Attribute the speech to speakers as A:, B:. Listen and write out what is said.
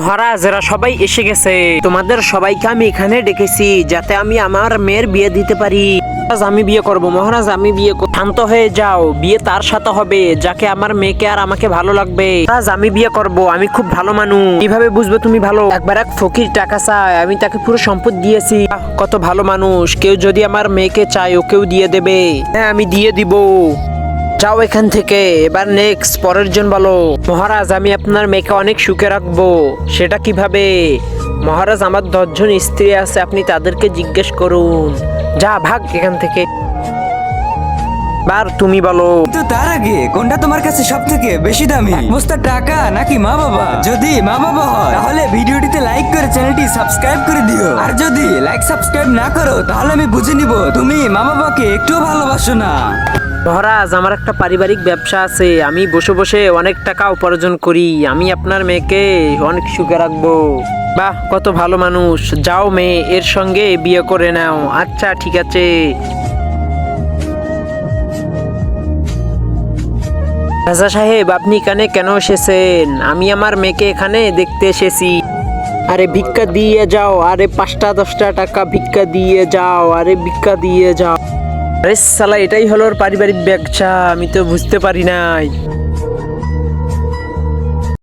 A: মহারাজ, এরা সবাই এসে গেছে। তোমাদের সবাইকে আমি এখানে ডেকেছি যাতে আমি আমার মেয়ের বিয়ে দিতে পারি। মহারাজ, আমি বিয়ে করব। মহারাজ, আমি বিয়ে করব। শান্ত হয়ে যাও, বিয়ে তার সাথে হবে যাকে আমার মেয়েকে আর আমাকে ভালো লাগবে। মহারাজ, আমি বিয়ে করব। আমি খুব ভালো মানুষ। কিভাবে বুঝবে তুমি ভালো? একবার এক ফকির টাকা চায়, আমি তাকে পুরো সম্পদ দিয়েছি। কত ভালো মানুষ। কেউ যদি আমার মেয়েকে চায়, ওকেও দিয়ে দেবে। হ্যাঁ, আমি দিয়ে দিব। যাও এখান থেকে। এবার নেক্সট, পরের জন বলো। মহারাজ, আমি আপনার মেয়েকে অনেক সুখে রাখবো। সেটা কিভাবে? মহারাজ, আমার 10 জন স্ত্রী আছে, আপনি তাদেরকে জিজ্ঞেস করুন। যা, ভাগ এখান থেকে। বার তুমি বলো।
B: তো তার আগে কোনটা তোমার কাছে সব থেকে বেশি দামি? বস্তা টাকা নাকি মা বাবা? যদি মা বাবা হয় তাহলে ভিডিওটিতে লাইক করে চ্যানেলটি সাবস্ক্রাইব করে দিও। আর যদি লাইক সাবস্ক্রাইব না করো তাহলে আমি বুঝে নিব তুমি মা বাবাকে একটুও ভালোবাসো না।
A: মহারাজ, আমার একটা পারিবারিক ব্যবসা আছে। আমি বসে বসে অনেক টাকা উপার্জন করি। আমি আপনার মেয়েকে অনেক সুখে রাখবো। বাহ, কত ভালো মানুষ। যাও মেয়ে, এর সঙ্গে বিয়ে করে নাও। আচ্ছা, ঠিক আছে। রাজা সাহেব, আপনি এখানে কেন এসেছেন? আমি আমার মেয়েকে এখানে দেখতে এসেছি। আরে ভিক্ষা দিয়ে যাও। আরে 5টা 10টা টাকা ভিক্ষা দিয়ে যাও। আরে ভিক্ষা দিয়ে যাও। আরে শালা, এটাই হলো ওর পারিবারিক ব্যবসা। আমি তো বুঝতে পারি নাই।